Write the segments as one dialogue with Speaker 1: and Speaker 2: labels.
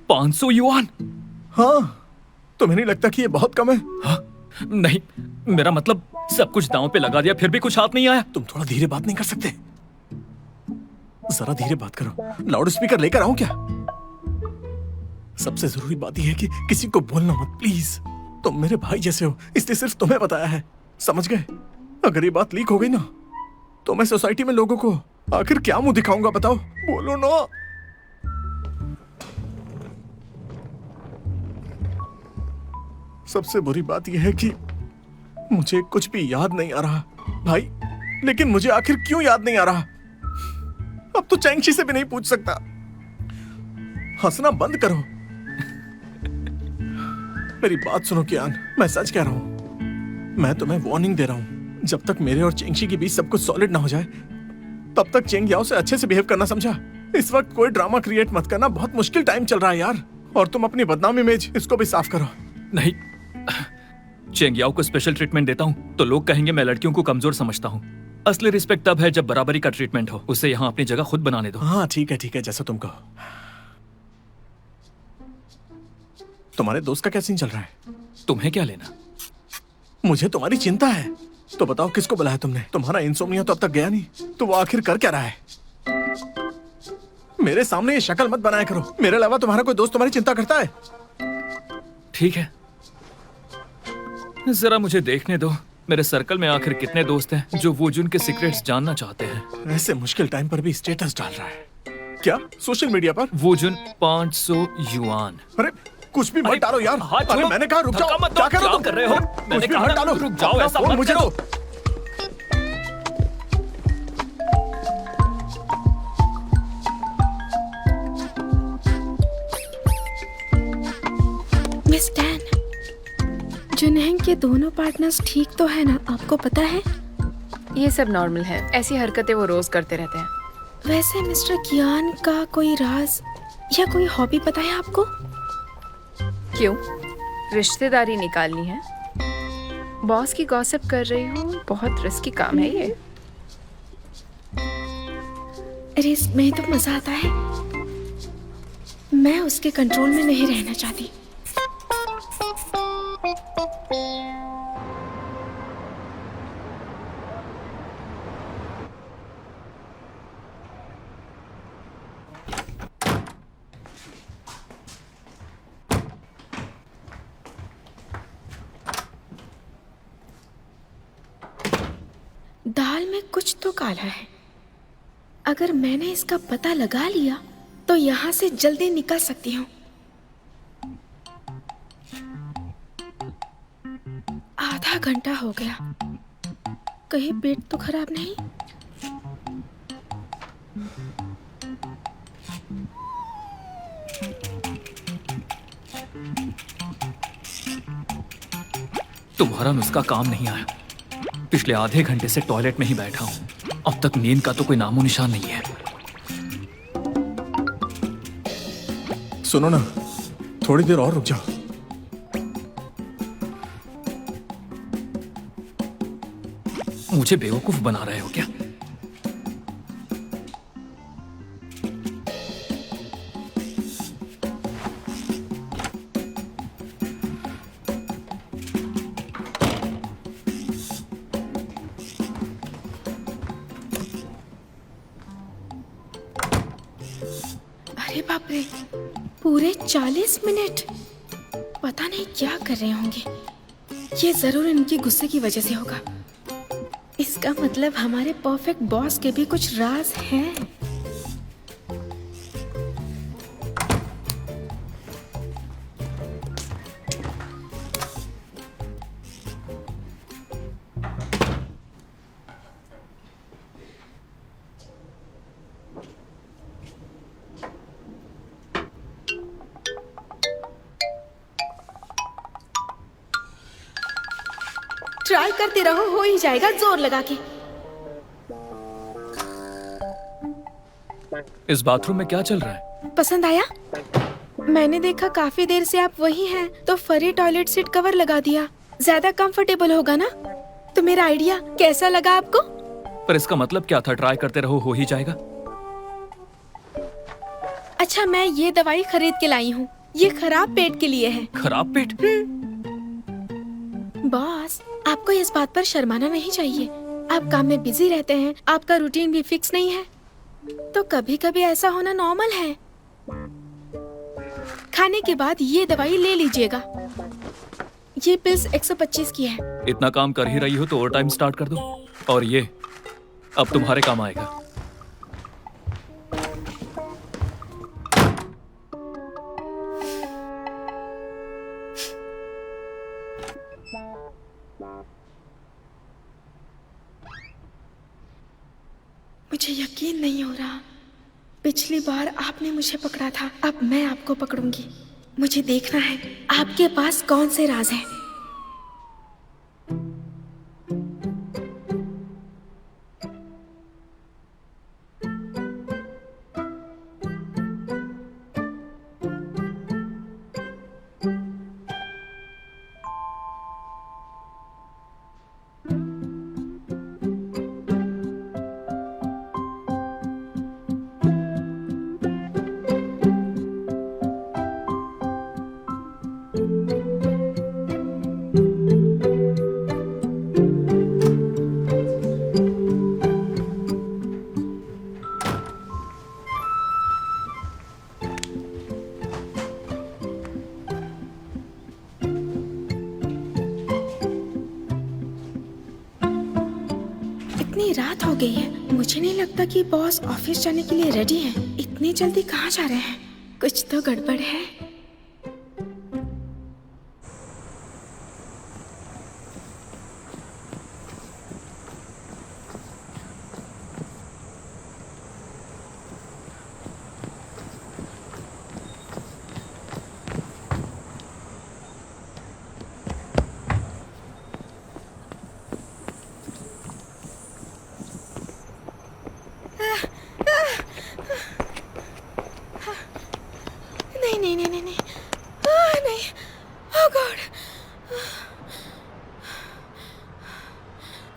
Speaker 1: 500 yuan?
Speaker 2: हाँ, तुम्हें नहीं लगता कि ये बहुत कम है?
Speaker 1: हाँ? नहीं, मेरा मतलब सब कुछ दांव पे लगा दिया फिर भी कुछ हाथ नहीं आया।
Speaker 2: तुम थोड़ा धीरे बात नहीं कर सकते? जरा धीरे बात करो। लाउड स्पीकर लेकर आऊं क्या? सबसे जरूरी बात यह है कि किसी को बोलना मत प्लीज। तुम मेरे भाई जैसे हो, इसलिए सिर्फ तुम्हें बताया है, समझ गए? अगर ये बात लीक हो गई ना, तो मैं सोसाइटी में लोगों को आखिर क्या मुंह दिखाऊंगा बताओ? बोलो ना। सबसे बुरी बात यह है कि मुझे कुछ भी याद नहीं आ रहा भाई। लेकिन मुझे आखिर क्यों याद नहीं आ रहा? अब तो चैंगशी से भी नहीं पूछ सकता। हंसना बंद करो। मेरी बात सुनो कियान, मैं सच कह रहा हूं। मैं तुम्हें वार्निंग दे रहा हूं। जब तक मेरे और चेंगशी के बीच सब कुछ सॉलिड ना हो जाए, तब तक चेंग याओ से अच्छे से बिहेव करना, समझा? इस वक्त कोई ड्रामा क्रिएट मत करना। बहुत मुश्किल टाइम चल रहा है यार। और तुम अपनी बदनाम इमेज इसको भी साफ करो।
Speaker 1: नहीं, चेंग याओ को स्पेशल ट्रीटमेंट देता हूँ तो लोग कहेंगे मैं लड़कियों को कमजोर समझता हूँ। असली रिस्पेक्ट तब है जब बराबरी का ट्रीटमेंट हो। उसे यहाँ अपनी जगह खुद बनाने दो।
Speaker 2: हाँ ठीक है, जैसा तुम कहो। तुम्हारे दोस्त का क्या सीन चल रहा है?
Speaker 1: तुम्हें क्या लेना?
Speaker 2: मुझे तुम्हारी चिंता है। तो बताओ किसको बुलाया तुमने? तुम्हारा इंसोम्निया तो अब तक गया नहीं, तो वो आखिर कर क्या रहा है? मेरे सामने ये शक्ल मत बनाया करो। मेरे अलावा तुम्हारा कोई दोस्त तुम्हारी चिंता करता है?
Speaker 1: ठीक है, जरा मुझे देखने दो। मेरे सर्कल में आखिर कितने दोस्त हैं जो वूजुन के सीक्रेट्स जानना चाहते हैं।
Speaker 2: ऐसे मुश्किल टाइम पर भी स्टेटस डाल रहा है क्या सोशल मीडिया पर?
Speaker 1: वूजुन 500 युआन।
Speaker 2: अरे कुछ भी मत डालो यार।
Speaker 1: हाथ
Speaker 2: अरे
Speaker 1: छोड़ो।
Speaker 2: मैंने कहा रुक जाओ।
Speaker 1: धक्का मत दो।
Speaker 2: क्या कर रहे हो
Speaker 1: क्या कर रहे हो?
Speaker 2: कुछ
Speaker 1: मैंने
Speaker 2: भी
Speaker 1: कहा
Speaker 2: मत
Speaker 1: ना,
Speaker 2: डालो।
Speaker 1: रुक जाओ, ऐसा
Speaker 2: फोन
Speaker 1: मत
Speaker 2: मुझे
Speaker 1: करो।
Speaker 2: दो।
Speaker 3: मिस टैन, जुनैंग के दोनों पार्टनर्स ठीक तो है ना? आपको पता है?
Speaker 4: ये सब नॉर्मल है। ऐसी हरकतें वो रोज करते रहते हैं।
Speaker 3: वैसे मिस्टर कियान का कोई राज या कोई हॉबी पता है आपको?
Speaker 4: क्यों? रिश्तेदारी निकालनी है? बॉस की गॉसिप कर रही हूँ। बहुत रिस्की काम है ये।
Speaker 3: रिस्क में तो मजा आता है। मैं उसके कंट्रोल में नहीं रहना चाहती। दाल में कुछ तो काला है। अगर मैंने इसका पता लगा लिया तो यहाँ से जल्दी निकल सकती हूँ। आधा घंटा हो गया, कहीं पेट तो खराब नहीं?
Speaker 1: तुम्हारा नुस्खा काम नहीं आया। पिछले आधे घंटे से टॉयलेट में ही बैठा हूँ। अब तक नींद का तो कोई नामो निशान नहीं है।
Speaker 2: सुनो ना, थोड़ी देर और रुक जाओ।
Speaker 1: मुझे बेवकूफ बना रहे हो क्या?
Speaker 3: अरे बाप रे, पूरे 40 मिनट! पता नहीं क्या कर रहे होंगे। ये जरूर इनकी गुस्से की वजह से होगा। इसका मतलब हमारे परफेक्ट बॉस के भी कुछ राज हैं। ट्राई करते रहो, हो ही जाएगा जोर लगा के।
Speaker 1: इस बाथरूम में क्या चल रहा है?
Speaker 3: पसंद आया? मैंने देखा काफी देर से आप वही हैं, तो फरी टॉयलेट सीट कवर लगा दिया। ज्यादा कंफर्टेबल होगा ना? तो मेरा आइडिया कैसा लगा आपको?
Speaker 1: पर इसका मतलब क्या था? ट्राई करते रहो, हो ही जाएगा।
Speaker 3: अच्छा, मैं ये दवाई खरीद के लाई हूँ। ये खराब पेट के लिए है।
Speaker 1: खराब पेट?
Speaker 3: बॉस, आपको इस बात पर शर्माना नहीं चाहिए। आप काम में बिजी रहते हैं, आपका रूटीन भी फिक्स नहीं है, तो कभी कभी ऐसा होना नॉर्मल है। खाने के बाद ये दवाई ले लीजिएगा। ये पिल्स 125 की है।
Speaker 1: इतना काम कर ही रही हो तो ओवर टाइम स्टार्ट कर दो। और ये अब तुम्हारे काम आएगा।
Speaker 3: मुझे यकीन नहीं हो रहा। पिछली बार आपने मुझे पकड़ा था, अब मैं आपको पकड़ूंगी। मुझे देखना है आपके पास कौन से राज हैं। इतनी रात हो गई है, मुझे नहीं लगता कि बॉस ऑफिस जाने के लिए रेडी हैं। इतनी जल्दी कहाँ जा रहे हैं? कुछ तो गड़बड़ है। नहीं नहीं नहीं नहीं नहीं, नहीं, ओह गॉड,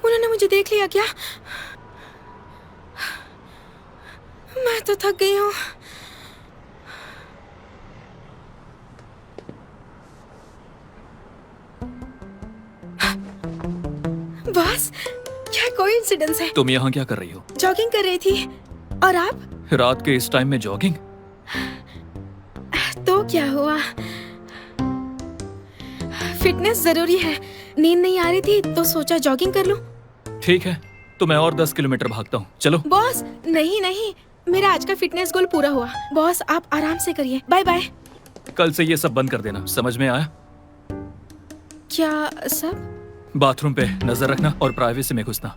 Speaker 3: उन्होंने मुझे देख लिया क्या? मैं तो थक गई हूँ। बस, क्या कोइंसिडेंस है?
Speaker 1: तुम यहाँ क्या कर रही हो?
Speaker 3: जॉगिंग कर रही थी। और आप?
Speaker 1: रात के इस टाइम में जॉगिंग?
Speaker 3: तो क्या हुआ? फिटनेस जरूरी है। नींद नहीं आ रही थी तो सोचा जॉगिंग कर लूं।
Speaker 1: ठीक है, तो मैं और 10 किलोमीटर भागता हूँ, चलो।
Speaker 3: बॉस, नहीं नहीं, मेरा आज का फिटनेस गोल पूरा हुआ। बॉस, आप आराम से करिए। Bye bye.
Speaker 1: कल से ये सब बंद कर देना, समझ में आया?
Speaker 3: क्या सब?
Speaker 1: बाथरूम पे नजर रखना और प्राइवेसी में घुसना।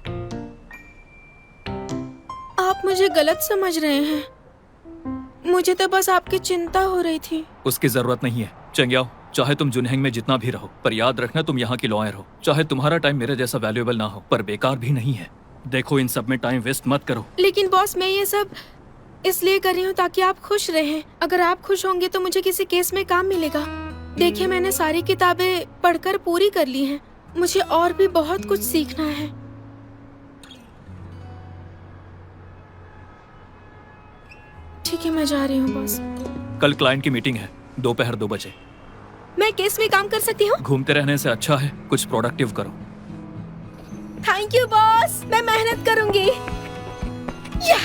Speaker 3: आप मुझे गलत समझ रहे हैं। मुझे तो बस आपकी चिंता हो रही थी।
Speaker 1: उसकी जरूरत नहीं है। चंग्याओ, चाहे तुम जुनहेंग में जितना भी रहो, पर याद रखना तुम यहाँ की लॉयर हो। चाहे तुम्हारा टाइम मेरे जैसा वैल्यूएबल ना हो, पर बेकार भी नहीं है। देखो, इन सब में टाइम वेस्ट मत करो।
Speaker 3: लेकिन बॉस, मैं ये सब इसलिए कर रही हूँ ताकि आप खुश रहें। अगर आप खुश होंगे तो मुझे किसी केस में काम मिलेगा। देखिए, मैंने सारी किताबें पढ़कर पूरी कर ली हैं। मुझे और भी बहुत कुछ सीखना है। ठीक है, मैं जा रही हूँ बॉस।
Speaker 1: कल क्लाइंट की मीटिंग है, दोपहर 2 बजे।
Speaker 3: मैं केस में काम कर सकती हूँ?
Speaker 1: घूमते रहने से अच्छा है कुछ प्रोडक्टिव करो।
Speaker 3: थैंक यू बॉस, मैं मेहनत करूंगी। या!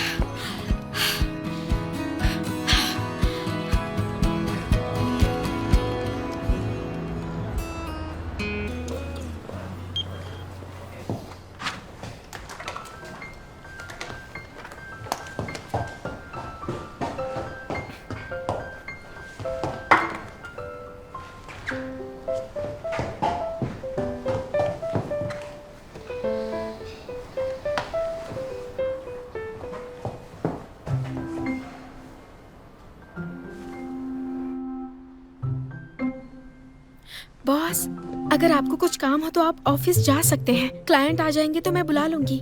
Speaker 3: बॉस, अगर आपको कुछ काम हो तो आप ऑफिस जा सकते हैं। क्लाइंट आ जाएंगे तो मैं बुला लूंगी।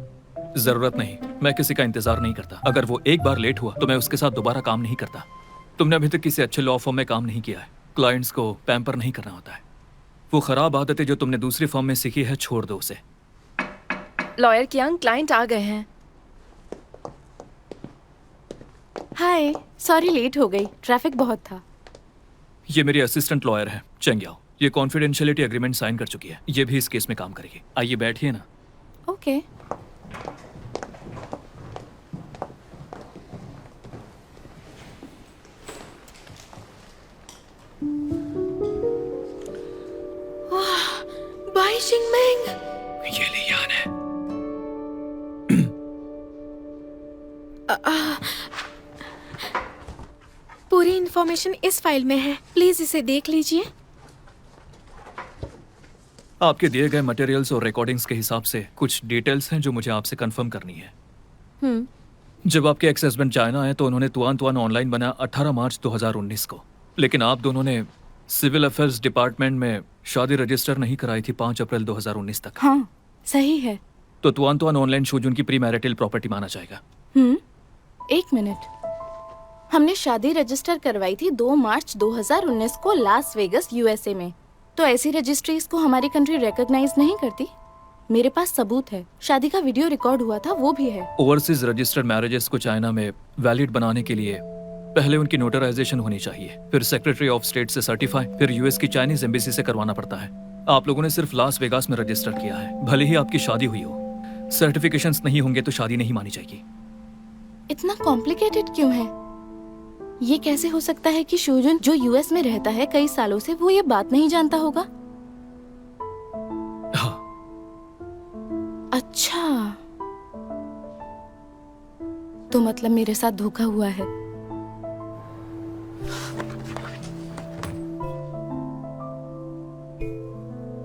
Speaker 1: जरूरत नहीं, मैं किसी का इंतजार नहीं करता। अगर वो एक बार लेट हुआ तो मैं उसके साथ दोबारा काम नहीं करता। तुमने अभी तक किसी अच्छे लॉ फर्म में काम नहीं किया है। क्लाइंट्स को पैम्पर नहीं करना होता है। वो खराब आदतें जो तुमने दूसरी फर्म में सीखी है, छोड़ दो उसे।
Speaker 4: लॉयर कियांग, क्लाइंट आ गए हैं।
Speaker 5: हाय, सॉरी लेट हो गई, ट्रैफिक बहुत था।
Speaker 1: ये मेरी असिस्टेंट लॉयर है चेंग याओ। ये कॉन्फिडेंशियलिटी एग्रीमेंट साइन कर चुकी है। ये भी इस केस में काम करेगी। आइए बैठिए ना।
Speaker 5: ओके।
Speaker 3: बाई शिंगमिंग,
Speaker 1: ये लियान है।
Speaker 3: पूरी इंफॉर्मेशन इस फाइल में है, प्लीज इसे देख लीजिए।
Speaker 1: आपके दिए गए मटेरियल्स और रिकॉर्डिंग्स के हिसाब से कुछ डिटेल्स हैं जो मुझे आपसे कंफर्म करनी है। जब आपके एक्स हस्बैंड चाइना आए तो उन्होंने तुआन तुआन ऑनलाइन बनाया 18 मार्च 2019 को, लेकिन आप दोनों ने सिविल अफेयर्स डिपार्टमेंट में शादी रजिस्टर नहीं कराई थी 5 अप्रैल 2019 तक।
Speaker 5: हाँ, सही है।
Speaker 1: तो तुआन तुआन ऑनलाइन शूज उनकी प्री मैरिटल प्रॉपर्टी माना जाएगा।
Speaker 5: एक मिनट, हमने शादी रजिस्टर करवाई थी 2 मार्च 2019 को लास वेगस यूएसए में। तो ऐसी रजिस्ट्रीज को हमारी कंट्री रिकॉग्नाइज नहीं करती। मेरे पास सबूत है, शादी का वीडियो रिकॉर्ड हुआ था, वो भी है।
Speaker 1: ओवरसीज रजिस्टर्ड मैरिजेस को चाइना में वैलिड बनाने के लिए पहले उनकी नोटराइजेशन होनी चाहिए, फिर सेक्रेटरी ऑफ स्टेट से सर्टिफाई, फिर यूएस की चाइनीज एम्बेसी से करवाना पड़ता है। आप लोगों ने सिर्फ लास वेगास में रजिस्टर किया है। भले ही आपकी शादी हुई हो, सर्टिफिकेशंस नहीं होंगे तो शादी नहीं मानी जाएगी।
Speaker 5: इतना कॉम्प्लिकेटेड क्यों है? ये कैसे हो सकता है कि शोजुन जो यूएस में रहता है कई सालों से, वो ये बात नहीं जानता होगा?
Speaker 1: हाँ,
Speaker 5: अच्छा, तो मतलब मेरे साथ धोखा हुआ है।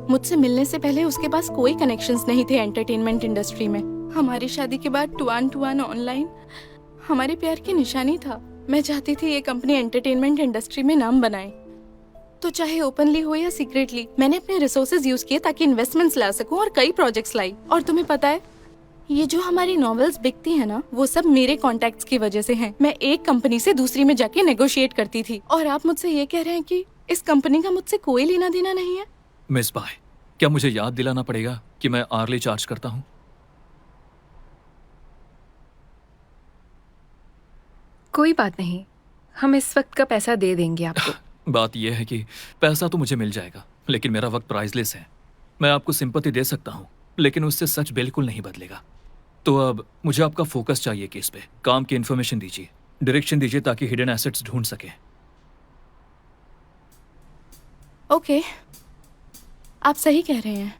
Speaker 5: मुझसे मिलने से पहले उसके पास कोई कनेक्शंस नहीं थे एंटरटेनमेंट इंडस्ट्री में। हमारी शादी के बाद टुआन टुआन ऑनलाइन हमारे प्यार की निशानी था। मैं चाहती थी ये कंपनी एंटरटेनमेंट इंडस्ट्री में नाम बनाए, तो चाहे ओपनली हो या सीक्रेटली। मैंने अपने रिसोर्सेज यूज किए ताकि इन्वेस्टमेंट्स ला सकूं और कई प्रोजेक्ट्स लाई। और तुम्हें पता है, ये जो हमारी नॉवेल्स बिकती है ना, वो सब मेरे कॉन्टैक्ट्स की वजह से हैं। मैं एक कंपनी से दूसरी में जाके नेगोशिएट करती थी, और आप मुझसे ये कह रहे हैं कि इस कंपनी का मुझसे कोई लेना देना नहीं है?
Speaker 1: मिस बाय, क्या मुझे याद दिलाना पड़ेगा कि मैं आर्ली चार्ज करता हूँ?
Speaker 4: कोई बात नहीं, हम इस वक्त का पैसा दे देंगे आपको।
Speaker 1: बात यह है कि पैसा तो मुझे मिल जाएगा, लेकिन मेरा वक्त प्राइसलेस है। मैं आपको सिंपैथी दे सकता हूँ, लेकिन उससे सच बिल्कुल नहीं बदलेगा। तो अब मुझे आपका फोकस चाहिए केस पे। काम की इन्फॉर्मेशन दीजिए, डायरेक्शन दीजिए ताकि हिडन एसेट्स ढूंढ सके।
Speaker 5: ओके, आप सही कह रहे हैं।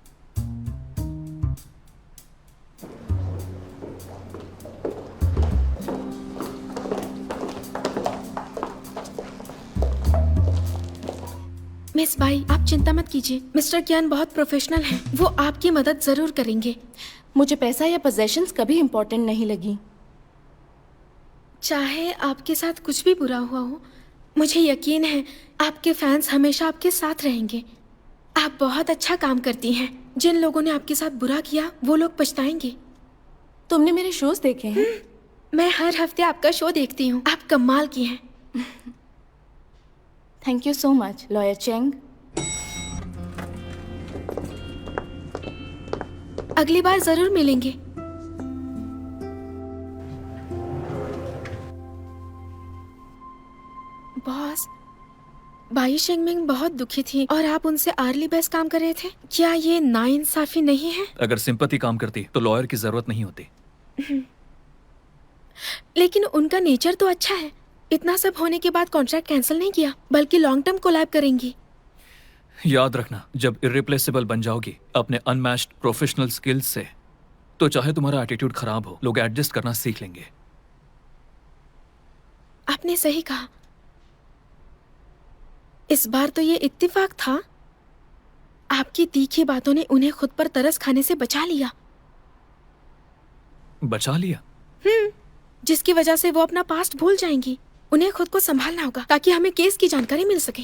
Speaker 3: मिस बाई, आप चिंता मत कीजिए। मिस्टर कियान बहुत प्रोफेशनल हैं, वो आपकी मदद जरूर करेंगे।
Speaker 5: मुझे पैसा या पोजेशंस कभी इम्पोर्टेंट नहीं लगी।
Speaker 3: चाहे आपके साथ कुछ भी बुरा हुआ हो, मुझे यकीन है आपके फैंस हमेशा आपके साथ रहेंगे। आप बहुत अच्छा काम करती हैं। जिन लोगों ने आपके साथ बुरा किया वो लोग पछताएंगे।
Speaker 5: तुमने मेरे शोज देखे हैं?
Speaker 3: मैं हर हफ्ते आपका शो देखती हूँ। आप कमाल की हैं।
Speaker 5: Thank you so much lawyer Cheng.
Speaker 3: अगली बार जरूर मिलेंगे। बॉस, बाई शेंगमिंग बहुत दुखी थी और आप उनसे आर्ली बेस काम कर रहे थे। क्या ये नाइंसाफी नहीं है?
Speaker 1: अगर सिंपैथी काम करती तो लॉयर की जरूरत नहीं होती।
Speaker 3: लेकिन उनका नेचर तो अच्छा है। इतना सब होने के बाद कॉन्ट्रैक्ट कैंसिल नहीं किया, बल्कि लॉन्ग टर्म कोलैब करेंगी।
Speaker 1: याद रखना, जब इर्रिप्लेसेबल बन जाओगी अपने अनमैच्ड प्रोफेशनल स्किल्स से, तो चाहे तुम्हारा एटीट्यूड खराब हो, लोग एडजस्ट करना सीख लेंगे।
Speaker 3: आपने सही कहा। इस बार तो ये इत्तेफाक था। आपकी तीखी बातों ने उन्हें खुद पर तरस खाने से बचा लिया।
Speaker 1: बचा लिया?
Speaker 3: जिसकी वजह से वो अपना पास्ट भूल जाएंगी। उन्हें खुद को संभालना होगा ताकि हमें केस की जानकारी मिल सके।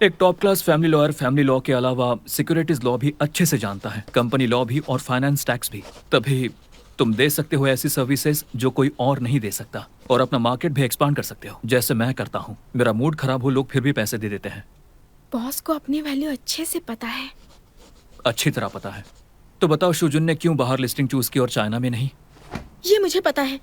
Speaker 1: एक top class family lawyer family law के अलावा सिक्योरिटीज लॉ भी अच्छे से जानता है, कंपनी लॉ भी और फाइनेंस टैक्स भी। तभी तुम दे सकते हो ऐसी सर्विसेज जो कोई और नहीं दे सकता, और अपना मार्केट भी एक्सपांड कर सकते हो, जैसे मैं करता हूँ। मेरा मूड खराब हो, लोग फिर भी पैसे दे देते हैं।
Speaker 3: बॉस को अपनी वैल्यू अच्छे से पता है।
Speaker 1: अच्छी तरह पता है। तो बताओ शुजुन ने क्यों बाहर लिस्टिंग चूज की और चाइना में नहीं?
Speaker 3: ये मुझे पता है।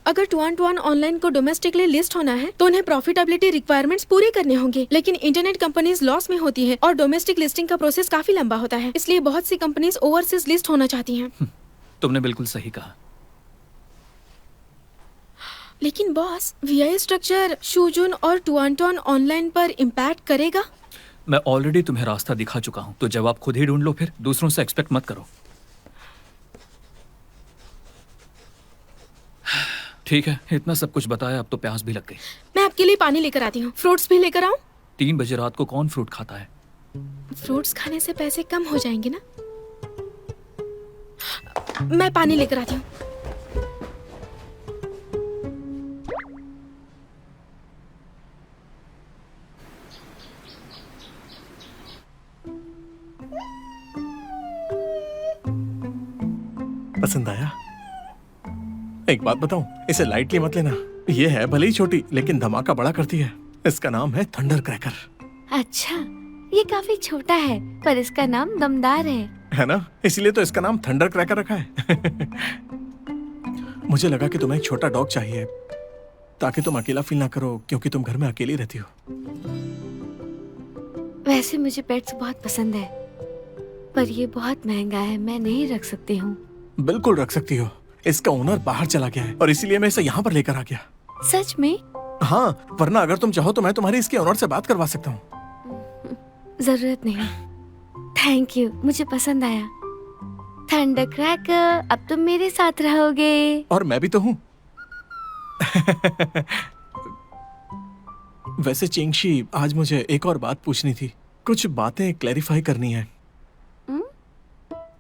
Speaker 3: अगर टुआन टुआन ऑनलाइन को डोमेस्टिकली लिस्ट होना है तो उन्हें प्रॉफिटेबिलिटी रिक्वायरमेंट्स पूरे करने होंगे, लेकिन इंटरनेट कंपनीज लॉस में होती है और डोमेस्टिक लिस्टिंग का प्रोसेस काफी लंबा होता है, इसलिए बहुत सी कंपनीज ओवरसीज लिस्ट होना चाहती हैं।
Speaker 1: तुमने बिल्कुल सही कहा।
Speaker 3: लेकिन बॉस, वीआई स्ट्रक्चर शुजुन और टुआन टुआन ऑनलाइन पर इम्पैक्ट करेगा?
Speaker 1: मैं ऑलरेडी तुम्हें रास्ता दिखा चुका हूँ, तो जवाब खुद ही ढूंढ लो, फिर दूसरों से एक्सपेक्ट मत करो। ठीक है, इतना सब कुछ बताया, अब तो प्यास भी लग गई।
Speaker 3: मैं आपके लिए पानी लेकर आती हूँ। फ्रूट्स भी लेकर आऊँ?
Speaker 1: 3 बजे रात को कौन फ्रूट खाता है?
Speaker 3: फ्रूट्स खाने से पैसे कम हो जाएंगे ना। मैं पानी लेकर आती हूँ।
Speaker 2: पसंद आया? एक बात बताऊं, इसे लाइटली मत लेना। ये है भले ही छोटी, लेकिन धमाका बड़ा करती है। इसका नाम है थंडर क्रैकर।
Speaker 6: अच्छा, ये काफी छोटा है पर इसका नाम दमदार है
Speaker 2: ना? इसीलिए तो इसका नाम थंडर क्रैकर रखा है। मुझे लगा कि तुम्हें एक छोटा डॉग चाहिए ताकि तुम अकेला फील ना करो, क्योंकि तुम घर में अकेली रहती हो।
Speaker 6: वैसे मुझे पेट्स बहुत पसंद है, पर ये बहुत महंगा है, मैं नहीं रख सकती हूँ।
Speaker 2: बिल्कुल रख सकती हो। इसका ओनर बाहर चला गया है और इसीलिए मैं इसे यहाँ पर लेकर आ गया।
Speaker 6: सच में?
Speaker 2: हाँ, वरना अगर तुम चाहो तो मैं तुम्हारी इसके ओनर से बात करवा सकता हूँ।
Speaker 6: जरूरत नहीं, थैंक यू, मुझे पसंद आया। थंडर क्रैकर, अब तुम मेरे साथ रहोगे।
Speaker 2: और मैं भी तो हूँ। वैसे चिंगशी, आज मुझे एक और बात पूछनी थी, कुछ बातें क्लैरिफाई करनी है।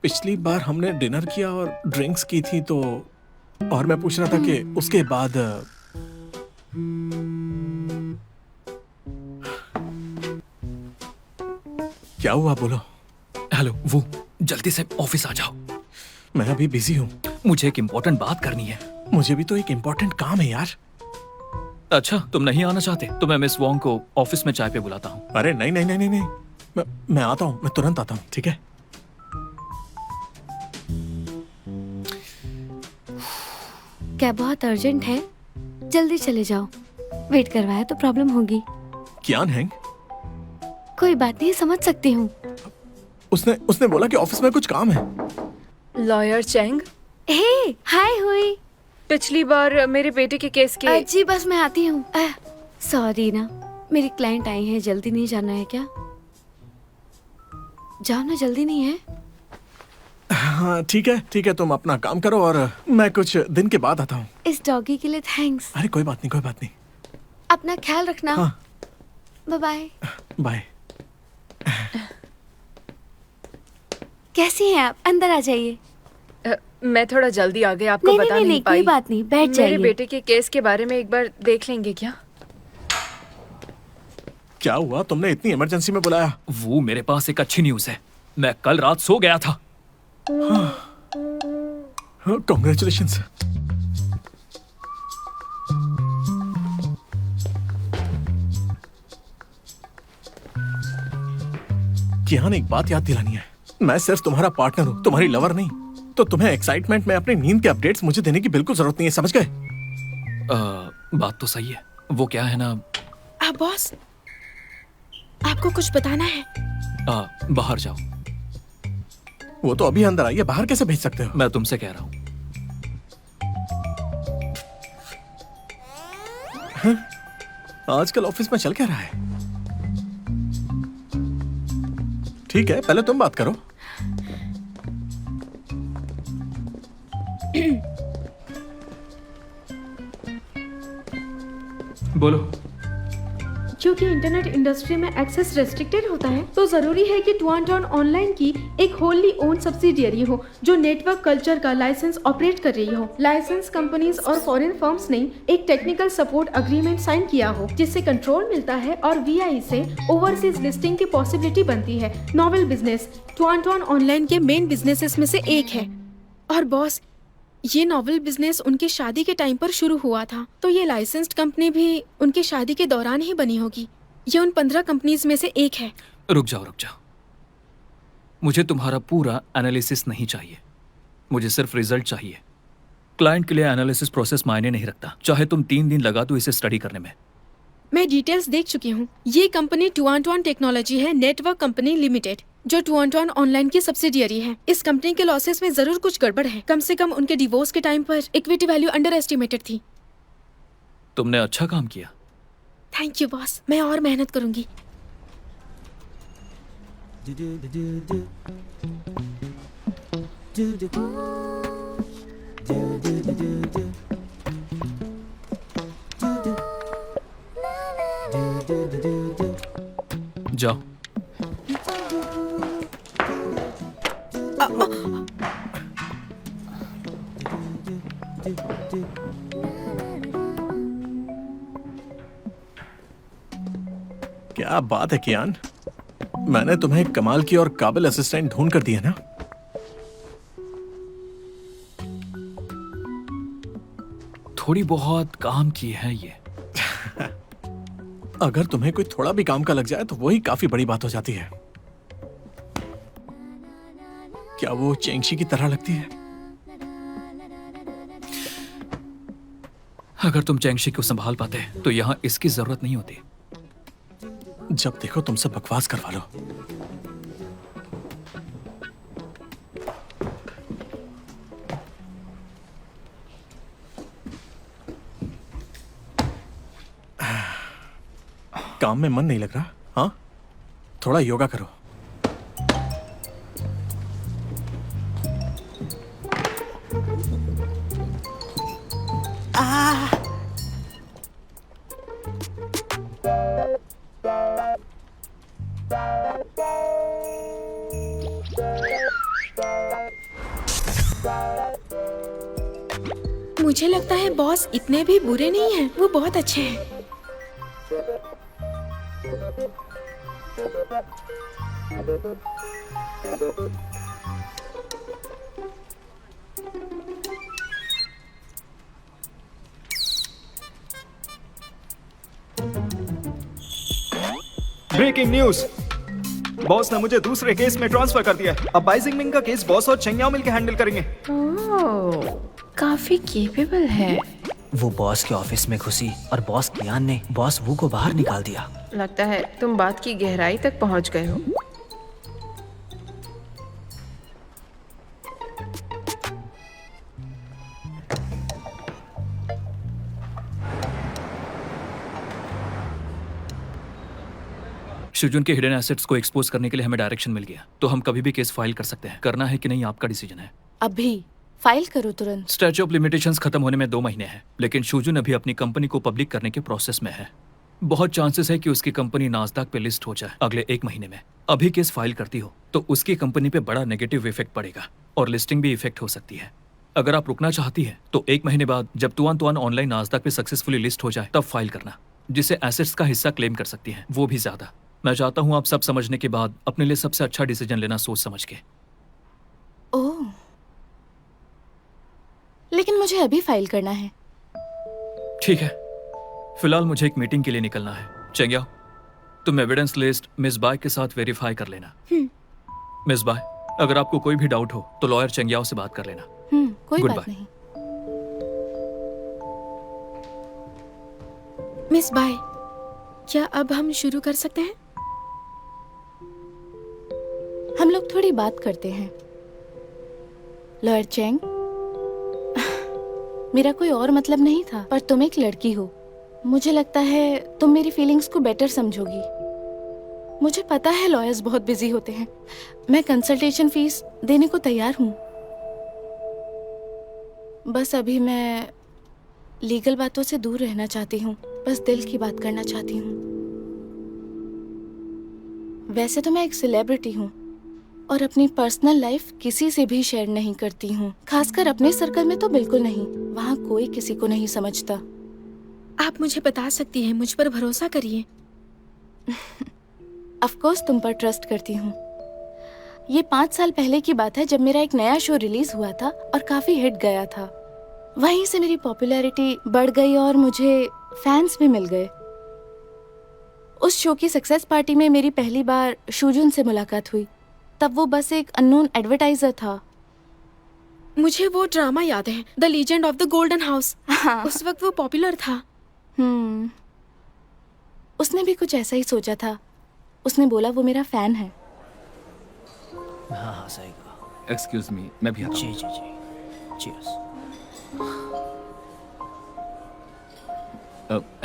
Speaker 2: पिछली बार हमने डिनर किया और ड्रिंक्स की थी, तो और मैं पूछ रहा था कि उसके बाद क्या हुआ, बोलो।
Speaker 1: हेलो, वो जल्दी से ऑफिस आ जाओ।
Speaker 2: मैं अभी बिजी हूँ।
Speaker 1: मुझे एक इम्पोर्टेंट बात करनी है।
Speaker 2: मुझे भी तो एक इम्पोर्टेंट काम है यार।
Speaker 1: अच्छा, तुम नहीं आना चाहते तो मैं मिस वोंग को ऑफिस में चाय पे बुलाता हूँ।
Speaker 2: अरे नहीं नहीं नहीं नहीं नहीं, मैं आता हूँ, मैं तुरंत आता हूँ, ठीक है?
Speaker 6: क्या बहुत अर्जेंट है? जल्दी चले जाओ, वेट करवाया तो प्रॉब्लम होगी।
Speaker 2: कियान हैंग?
Speaker 6: कोई बात नहीं, समझ सकती हूँ।
Speaker 2: उसने बोला कि ऑफिस में कुछ काम है।
Speaker 4: लॉयर चेंग,
Speaker 6: हे, हाय हुई।
Speaker 4: पिछली बार मेरे बेटे के केस के
Speaker 6: जी बस मैं आती हूँ। सॉरी ना, मेरी क्लाइंट आई है, जल्दी नहीं जाना है क्या? जाओ ना, जल्दी नहीं है?
Speaker 2: हाँ ठीक है, तुम अपना काम करो और मैं कुछ दिन के बाद आता हूँ।
Speaker 6: इस डॉगी के लिए थैंक्स।
Speaker 2: अरे कोई बात नहीं।
Speaker 6: अपना ख्याल रखना।
Speaker 2: हाँ।
Speaker 6: Bye bye.
Speaker 2: बाय।
Speaker 6: कैसी हैं आप? अंदर आ जाइए।
Speaker 4: मैं थोड़ा जल्दी आ गई, आपको
Speaker 6: नहीं,
Speaker 4: बता
Speaker 6: नहीं,
Speaker 4: नहीं पाई।
Speaker 6: कोई बात नहीं, बैठ जाइए।
Speaker 4: मेरे बेटे के केस के बारे में एक बार देख लेंगे क्या?
Speaker 2: क्या हुआ, तुमने इतनी इमरजेंसी में बुलाया?
Speaker 1: वो मेरे पास एक अच्छी न्यूज़ है। मैं कल रात सो गया था।
Speaker 2: कॉन्ग्रेचुलेशंस। कियान, एक बात याद दिलानी है, मैं सिर्फ तुम्हारा पार्टनर हूँ, तुम्हारी लवर नहीं। तो तुम्हें एक्साइटमेंट में अपनी नींद के अपडेट्स मुझे देने की बिल्कुल जरूरत नहीं है, समझ गए?
Speaker 1: बात तो सही है। वो क्या है ना,
Speaker 3: बॉस, आपको कुछ बताना है।
Speaker 1: बाहर जाओ।
Speaker 2: वो तो अभी अंदर आई है, बाहर कैसे भेज सकते हो?
Speaker 1: मैं तुमसे कह रहा हूँ।
Speaker 2: आजकल ऑफिस में चल क्या रहा है? ठीक है, पहले तुम बात करो।
Speaker 1: बोलो।
Speaker 3: क्योंकि इंटरनेट इंडस्ट्री में एक्सेस रेस्ट्रिक्टेड होता है तो जरूरी है कि टुआन ऑनलाइन की एक होली ओन सब्सिडियरी हो जो नेटवर्क कल्चर का लाइसेंस ऑपरेट कर रही हो। लाइसेंस कंपनीज और फॉरेन फर्म्स ने एक टेक्निकल सपोर्ट अग्रीमेंट साइन किया हो जिससे कंट्रोल मिलता है और VI से ओवरसीज लिस्टिंग की पॉसिबिलिटी बनती है। नॉवेल बिजनेस टुआन ऑनलाइन के मेन बिजनेसेस में से एक है। और बॉस, ये नॉवेल बिजनेस उनके शादी के टाइम पर शुरू हुआ था तो ये लाइसेंस्ड कंपनी भी उनके शादी के दौरान ही बनी होगी। ये उन 15 कंपनीज में से एक है।
Speaker 1: रुक जाओ। मुझे तुम्हारा पूरा एनालिसिस नहीं चाहिए, मुझे सिर्फ रिजल्ट चाहिए। क्लाइंट के लिए एनालिसिस प्रोसेस मायने नहीं रखता, चाहे तुम 3 दिन लगा दो इसे स्टडी करने में।
Speaker 3: मैं डिटेल्स देख चुकी हूँ। ये कंपनी टुआन टेक्नोलॉजी है, नेटवर्क कंपनी लिमिटेड, जो टुआन ऑनलाइन की सब्सिडियरी है। इस कंपनी के लॉसेस में जरूर कुछ गड़बड़ है। कम से कम उनके डिवोर्स के टाइम पर इक्विटी वैल्यू अंडर एस्टिमेटेड थी।
Speaker 1: तुमने अच्छा काम किया।
Speaker 3: थैंक यू बॉस, मैं और मेहनत करूंगी।
Speaker 1: जाओ।
Speaker 2: क्या बात है कियान, मैंने तुम्हें एक कमाल की और काबिल असिस्टेंट ढूंढ कर दी है ना।
Speaker 1: थोड़ी बहुत काम की है ये।
Speaker 2: अगर तुम्हें कोई थोड़ा भी काम का लग जाए तो वही काफी बड़ी बात हो जाती है। क्या वो चेंगशी की तरह लगती है?
Speaker 1: अगर तुम चेंगशी को संभाल पाते तो यहाँ इसकी जरूरत नहीं होती।
Speaker 2: जब देखो तुमसे बकवास करवा लो। काम में मन नहीं लग रहा? हाँ, थोड़ा योगा करो।
Speaker 3: मुझे लगता है बॉस इतने भी बुरे नहीं हैं, वो बहुत अच्छे हैं।
Speaker 7: ब्रेकिंग न्यूज, बॉस ने मुझे दूसरे केस में ट्रांसफर कर दिया है। अब बाइजिंग मिंग का केस बॉस और चेंगयाओ मिलकर हैंडल करेंगे।
Speaker 4: ओह, काफी केपेबल है।
Speaker 8: वो बॉस के ऑफिस में घुसी और बॉस कियान ने बॉस वू को बाहर निकाल दिया।
Speaker 4: लगता है तुम बात की गहराई तक पहुंच गए हो।
Speaker 1: शुजुन के हिडन एसेट्स को एक्सपोज करने के लिए हमें डायरेक्शन मिल गया, तो हम कभी भी केस फाइल कर सकते हैं। करना है कि नहीं आपका डिसीजन है।
Speaker 5: अभी फाइल करो तुरंत।
Speaker 1: स्टैच्यू ऑफ लिमिटेशंस खत्म होने में 2 महीने हैं, लेकिन शुजुन अभी अपनी कंपनी को पब्लिक करने के प्रोसेस में है। बहुत चांसेस है कि उसकी कंपनी नास्दाक पे लिस्ट हो जाए अगले 1 महीने में। अभी केस फाइल करती हो तो उसकी कंपनी पे बड़ा नेगेटिव इफेक्ट पड़ेगा और लिस्टिंग भी इफेक्ट हो सकती है। अगर आप रुकना चाहती है तो 1 महीने बाद जब तुआन ऑनलाइन नास्दाक पे सक्सेसफुली लिस्ट हो जाए तब फाइल करना, जिससे एसेट्स का हिस्सा क्लेम कर सकती है, वो भी ज्यादा। मैं चाहता हूँ आप सब समझने के बाद अपने लिए सबसे अच्छा डिसीजन लेना, सोच समझ के।
Speaker 5: ओह, लेकिन मुझे अभी फाइल करना है।
Speaker 1: ठीक है, फिलहाल मुझे एक मीटिंग के लिए निकलना है। चेंगयाओ, तुम एविडेंस लिस्ट मिस बाय के साथ वेरीफाई कर लेना। मिस बाय, अगर आपको कोई भी डाउट हो तो लॉयर चेंगयाओ से बात कर लेना।
Speaker 5: कोई
Speaker 1: Goodbye.
Speaker 5: बात नहीं।
Speaker 3: मिस बाय, क्या अब हम शुरू कर सकते हैं?
Speaker 5: हम लोग थोड़ी बात करते हैं। लॉयर चेंग, मेरा कोई और मतलब नहीं था, पर तुम एक लड़की हो। मुझे लगता है तुम मेरी फीलिंग्स को बेटर समझोगी। मुझे पता है लॉयर्स बहुत बिजी होते हैं। मैं कंसल्टेशन फीस देने को तैयार हूँ। बस अभी मैं लीगल बातों से दूर रहना चाहती हूँ, बस दिल की बात करना चाहती हूँ। वैसे तो मैं एक सेलिब्रिटी हूँ और अपनी पर्सनल लाइफ किसी से भी शेयर नहीं करती हूँ, खासकर अपने सर्कल में तो बिल्कुल नहीं। वहाँ कोई किसी को नहीं समझता।
Speaker 3: आप मुझे बता सकती हैं, मुझ पर भरोसा करिए।
Speaker 5: ऑफ कोर्स तुम पर ट्रस्ट करती हूँ। ये 5 साल पहले की बात है जब मेरा एक नया शो रिलीज हुआ था और काफी हिट गया था। वहीं से मेरी पॉपुलैरिटी बढ़ गई और मुझे फैंस भी मिल गए। उस शो की सक्सेस पार्टी में मेरी पहली बार शूजुन से मुलाकात हुई। तब वो बस एक अननोन एडवर्टाइजर था।
Speaker 3: मुझे वो ड्रामा याद है, the legend of the golden house.
Speaker 5: हाँ।
Speaker 3: उस वक्त वो पॉपुलर था।
Speaker 5: उसने भी कुछ ऐसा ही सोचा था। उसने बोला वो मेरा फैन है।
Speaker 8: हाँ हाँ सही कहा।
Speaker 1: एक्सक्यूज मी, मैं भी आता
Speaker 8: जी
Speaker 1: हूँ।
Speaker 8: जी जी। चीयर्स।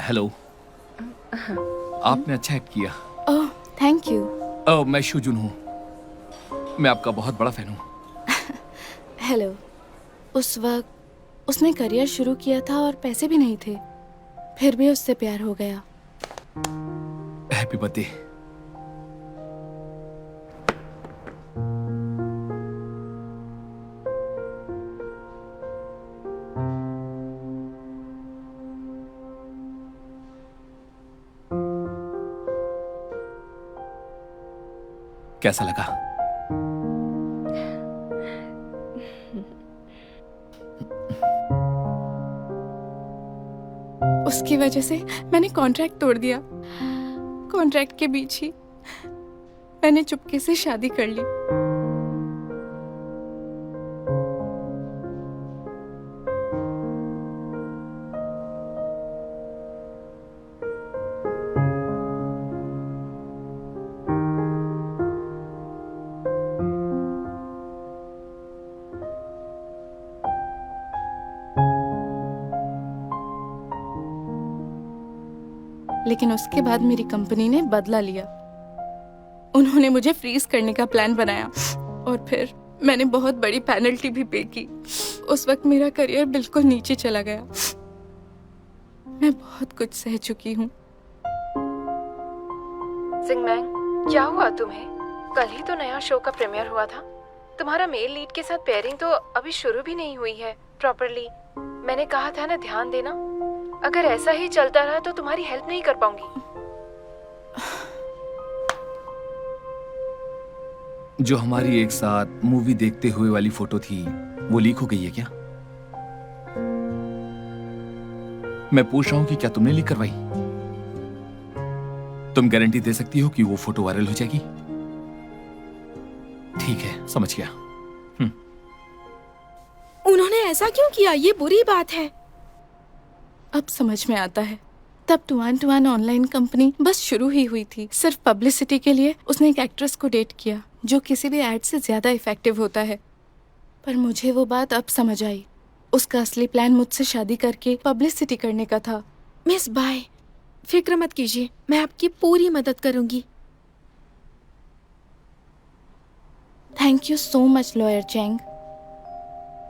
Speaker 1: हेलो। आपने अच्छा एक्ट किया।
Speaker 5: Oh thank you.
Speaker 1: मैं शुजुन हूँ, मैं आपका बहुत बड़ा फैन हूँ।
Speaker 5: हेलो। उस वक्त उसने करियर शुरू किया था और पैसे भी नहीं थे, फिर भी उससे प्यार हो गया।
Speaker 1: Happy birthday. कैसा लगा?
Speaker 5: उसकी वजह से मैंने कॉन्ट्रैक्ट तोड़ दिया। कॉन्ट्रैक्ट के बीच ही मैंने चुपके से शादी कर ली। लेकिन उसके बाद मेरी कंपनी ने बदला लिया। उन्होंने मुझे फ्रीज करने का प्लान बनाया और फिर मैंने बहुत बड़ी पेनल्टी भी पे की। उस वक्त मेरा करियर बिल्कुल नीचे चला गया। मैं बहुत कुछ सह चुकी हूँ।
Speaker 4: जिंगमैंग, क्या हुआ तुम्हें? कल ही तो नया शो का प्रीमियर हुआ था। तुम्हारा मेल लीड के साथ पेयरिंग तो अभी शुरू भी नहीं हुई है प्रॉपरली। मैंने कहा था ना, ध्यान देना। अगर ऐसा ही चलता रहा तो तुम्हारी हेल्प नहीं कर पाऊंगी।
Speaker 1: जो हमारी एक साथ मूवी देखते हुए वाली फोटो थी, वो लीक हो गई है क्या? मैं पूछ रहा हूं कि क्या तुमने लीक करवाई? तुम गारंटी दे सकती हो कि वो फोटो वायरल हो जाएगी? ठीक है, समझ गया।
Speaker 3: उन्होंने ऐसा क्यों किया? ये बुरी बात है।
Speaker 5: अब समझ में आता है। तब 2-1 ऑनलाइन कंपनी बस शुरू ही हुई थी। सिर्फ पब्लिसिटी के लिए उसने एक एक्ट्रेस को डेट किया, जो किसी भी एड से ज्यादा इफेक्टिव होता है। पर मुझे वो बात अब समझ आई। उसका असली प्लान मुझसे शादी करके पब्लिसिटी करने का था।
Speaker 3: मिस बाय, फिक्र मत कीजिए, मैं आपकी पूरी मदद करूंगी।
Speaker 5: Thank you so much lawyer Chang.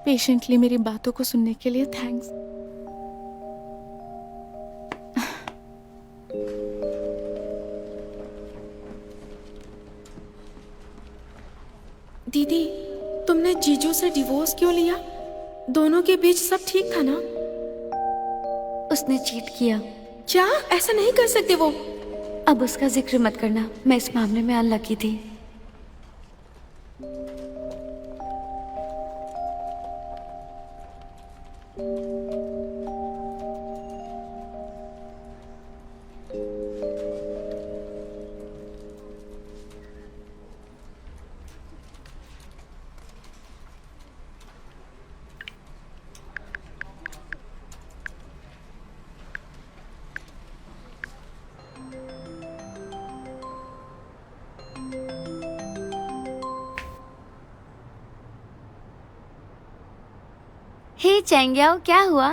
Speaker 5: Patiently मेरी बातों को सुनने के लिए थैंक्स।
Speaker 3: दीदी, तुमने जीजू से डिवोर्स क्यों लिया? दोनों के बीच सब ठीक था ना?
Speaker 6: उसने चीट किया।
Speaker 3: क्या? ऐसा नहीं कर सकते वो।
Speaker 6: अब उसका जिक्र मत करना, मैं इस मामले में अनलकी थी। हे चैंग्याओ, क्या हुआ?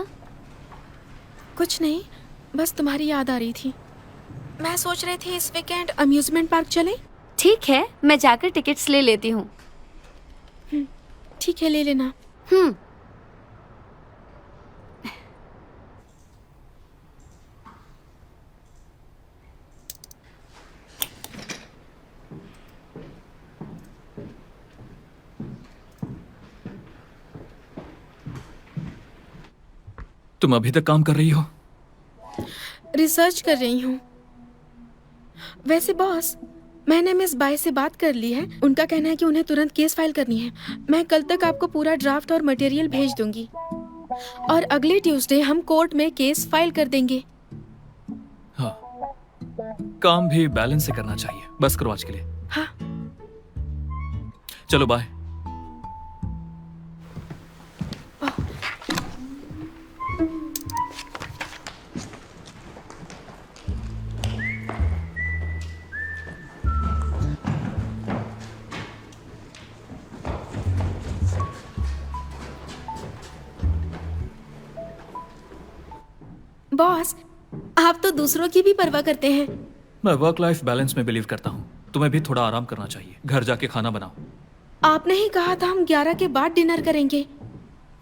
Speaker 3: कुछ नहीं, बस तुम्हारी याद आ रही थी। मैं सोच रही थी इस वीकेंड अम्यूजमेंट पार्क चलें।
Speaker 6: ठीक है, मैं जाकर टिकट्स ले लेती हूँ।
Speaker 3: ठीक है, ले लेना।
Speaker 1: तुम अभी तक काम कर रही हो?
Speaker 3: रिसर्च कर रही हूँ। वैसे बॉस, मैंने मिस बाई से बात कर ली है। उनका कहना है कि उन्हें तुरंत केस फाइल करनी है। मैं कल तक आपको पूरा ड्राफ्ट और मटेरियल भेज दूंगी और अगले ट्यूसडे हम कोर्ट में केस फाइल कर देंगे।
Speaker 1: हाँ, काम भी बैलेंस से करना चाहिए। बस करो आज के लिए।
Speaker 3: हाँ।
Speaker 1: चलो बाय।
Speaker 3: बॉस, आप तो दूसरों की भी परवाह करते हैं।
Speaker 1: मैं वर्क लाइफ बैलेंस में बिलीव करता हूँ। तुम्हें भी थोड़ा आराम करना चाहिए। घर जाके खाना बनाओ।
Speaker 3: आपने ही कहा था हम 11 के बाद डिनर करेंगे।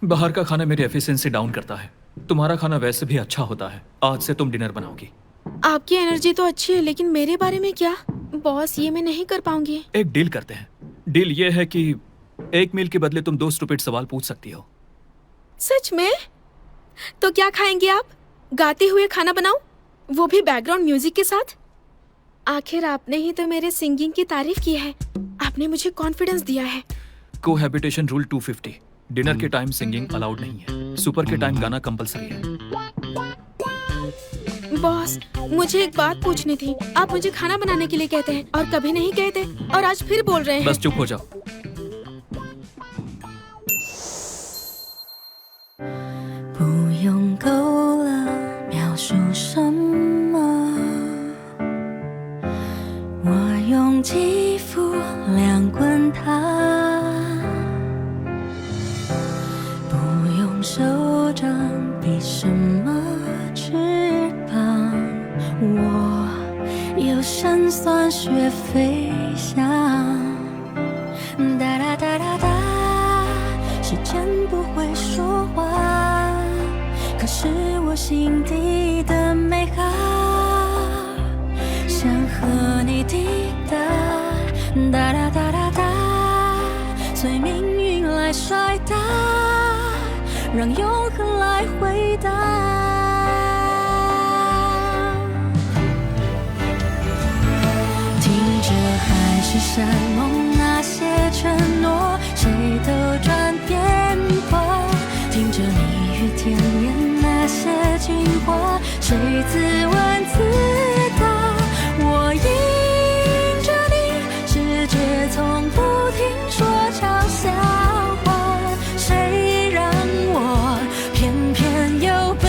Speaker 1: बाहर का खाना मेरी एफिशिएंसी डाउन करता है। तुम्हारा खाना वैसे भी अच्छा होता है। आज से तुम डिनर बनाओगी।
Speaker 3: आपकी एनर्जी तो अच्छी है, लेकिन मेरे बारे में क्या? बॉस, ये मैं नहीं कर पाऊंगी।
Speaker 1: एक डील करते हैं। डील ये है कि एक मील के बदले तुम 2 स्टूपिड सवाल पूछ सकती हो।
Speaker 3: सच में? तो क्या खाएंगे आप? गाते हुए खाना बनाऊं, वो भी बैकग्राउंड म्यूजिक के साथ? आखिर आपने ही तो मेरे सिंगिंग की तारीफ की है। आपने मुझे कॉन्फिडेंस दिया है।
Speaker 1: Cohabitation rule 250। डिनर के टाइम सिंगिंग अलाउड नहीं है। सुपर के टाइम गाना कंपलसरी है।
Speaker 3: बॉस, मुझे एक बात पूछनी थी। आप मुझे खाना बनाने के लिए कहते हैं और कभी नहीं कहते, और आज फिर बोल रहे हैं।
Speaker 1: बस चुप हो जाओ।
Speaker 9: 不用够了，描述什么？我用肌肤量滚它，不用手掌比什么翅膀，我有辛酸学飞翔。哒哒哒哒哒，时间不会说话。可是我心底的美好，想和你抵达，哒哒哒哒哒，随命运来甩打，让永恒来回答。听着海誓山盟那些承诺，谁都转变过。听着蜜语甜言那些情话，谁自问自答？我迎着你，世界从不停说悄笑话，谁让我偏偏有本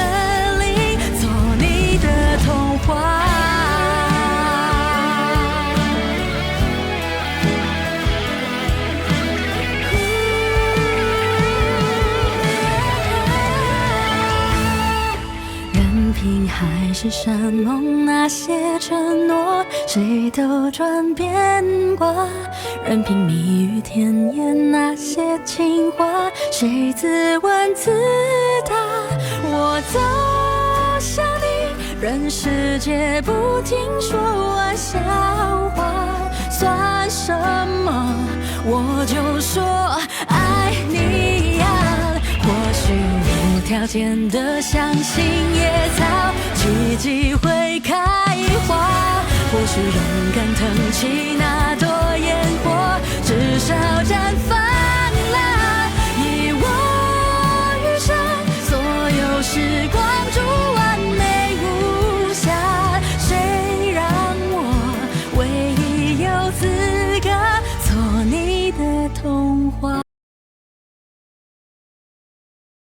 Speaker 9: 领做你的童话？凭海誓山盟那些承诺，谁都转变过。任凭蜜语甜言那些情话，谁自问自答？我走向你，任世界不停说玩笑话，算什么？我就说爱你呀。或许无条件的相信野草奇迹会开花，或许勇敢腾起那朵烟火，至少绽放啦。以我余生所有时光煮完美无瑕，谁让我唯一有资格做你的童话？